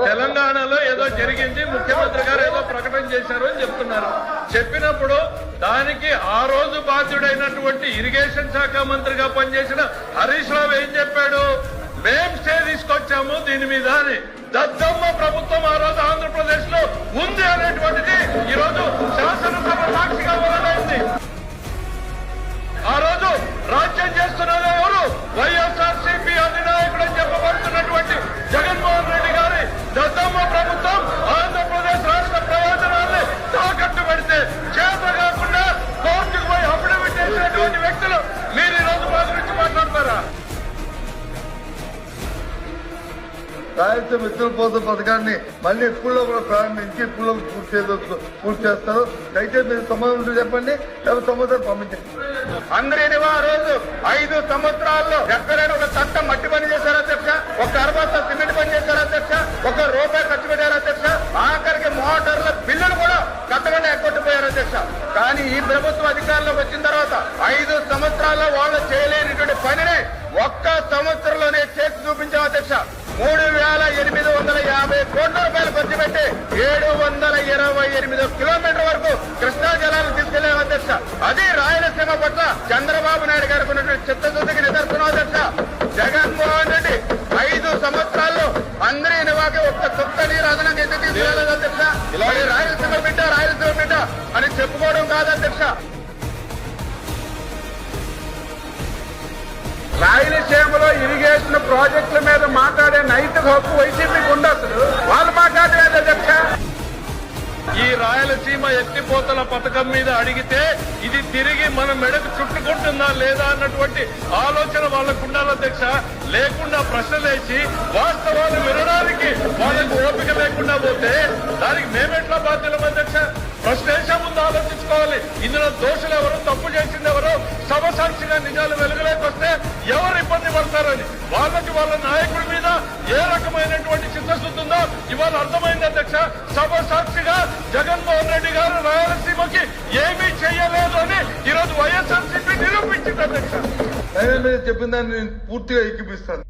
తెలంగాణలో ఏదో జరిగింది, ముఖ్యమంత్రి గారు ఏదో ప్రకటన చేశారు అని చెప్తున్నారు. చెప్పినప్పుడు దానికి ఆ రోజు బాధ్యుడైనటువంటి ఇరిగేషన్ శాఖ మంత్రిగా పనిచేసిన హరీష్ రావు ఏం చెప్పాడు? మేం స్టే తీసుకొచ్చాము దీని మీద అని. దద్దమ్మ ప్రభుత్వం ఆ రోజు ఆంధ్రప్రదేశ్ లో ఉంది అనేటువంటిది ఈ రోజు శాసనసభ సాక్షిగా వెల్లడైంది. ఆ రోజు రాజ్యం చేస్తున్నది ఎవరు? వైఎస్ఆర్సీపీ అధినాయకుడు అని చెప్పబడుతున్నటువంటి జగన్మోహన్ రెడ్డి గారి దద్దమ్మ ప్రభుత్వం ఆంధ్రప్రదేశ్ రాష్ట్ర ప్రయోజనాన్ని తాకట్టు పెడితే చేత కాకుండా కోర్టుకు పోయి అఫిడవిట్ చేసినటువంటి వ్యక్తులు మీరు ఈ రోజు మా గురించి మాట్లాడతారా? రాయలసీమ మిత్రుల పోత పథకాన్ని మళ్ళీ ఎప్పుడులో కూడా ప్రారంభించి ఎప్పుడులో పూర్తి చేస్తారు. దయచేసి మీరు సమాధానం చెప్పండి, లేకపోతే సమాధానం పంపించండి. అందరినీ ఆ రోజు 5 సంవత్సరాల్లో ఎక్కడైనా ఒక చట్టం మట్టి పని చేశారు అధ్యక్ష, ఒక అరబస్తా సిమెంట్ పని చేశారు అధ్యక్ష, ₹1 ఖర్చు పెట్టారు అధ్యక్ష, ఆఖరికి మోటార్ల బిల్లులు కూడా కట్టకుండా ఎక్కొట్టిపోయారు అధ్యక్ష. కానీ ఈ ప్రభుత్వం అధికారంలోకి వచ్చిన తర్వాత 5 సంవత్సరాల్లో వాళ్ళు చేయలేనిటువంటి పనిని ఒక్క సంవత్సరంలోనే చేసి చూపించాం అధ్యక్ష. 3,850 కోట్ల రూపాయలు ఖర్చు పెట్టి 728 కిలోమీటర్ వరకు కృష్ణా జలాలు తీసుకెళ్లాం అధ్యక్ష. అది రాయలసీమ పట్ల చంద్రబాబు నాయుడు గారికి ఉన్నటువంటి చిత్తశుద్ధికి నిదర్శనం అధ్యక్ష. జగన్మోహన్ రెడ్డి 5 సంవత్సరాల్లో అందరి నివాకి ఒక్క చుక్క నీరు అదనంగా ఎందుకు తీసుకెళ్లేదు అధ్యక్ష? రాయలసీమ బిడ్డ అని చెప్పుకోవడం కాదు అధ్యక్ష. రాయలసీమలో ఇరిగేషన్ ప్రాజెక్టుల మీద మాట్లాడే నైతిక హక్కు వైసీపీకి ఉంది. అసలు వాళ్ళు మాట్లాడలేదు అధ్యక్ష. ఈ రాయలసీమ ఎత్తిపోతల పథకం మీద అడిగితే ఇది తిరిగి మన మెడకు చుట్టుకుంటుందా లేదా అన్నటువంటి ఆలోచన వాళ్ళకు ఉండాలి అధ్యక్ష. లేకుండా ప్రశ్నలేసి వాస్తవాలు వినడానికి వాళ్ళకు ఓపిక లేకుండా పోతే దానికి మేమెట్లా బాధ్యులం అధ్యక్ష? ప్రశ్నేసే ముందు ఆలోచించుకోవాలి. ఇందులో దోషులు ఎవరు, తప్పు చేసింది ఎవరు, సభ సాక్షిగా నిజాలు వెలుగులోకి వస్తే ఎవరు ఇబ్బంది పడతారని వాళ్ళకి వాళ్ళ నాయకుడి మీద ఏ రకమైనటువంటి చిత్తశుద్ధి ఉందో ఇవాళ అర్థమైంది అధ్యక్ష. సభ సాక్షిగా జగన్మోహన్ రెడ్డి గారు రాయలసీమకి ఏమీ చేయలేదు అని ఈరోజు వైఎస్ఆర్సీపీ నిరూపించింది అధ్యక్ష. చెప్పిన దాన్ని నేను పూర్తిగా ఎక్కిపిస్తాను.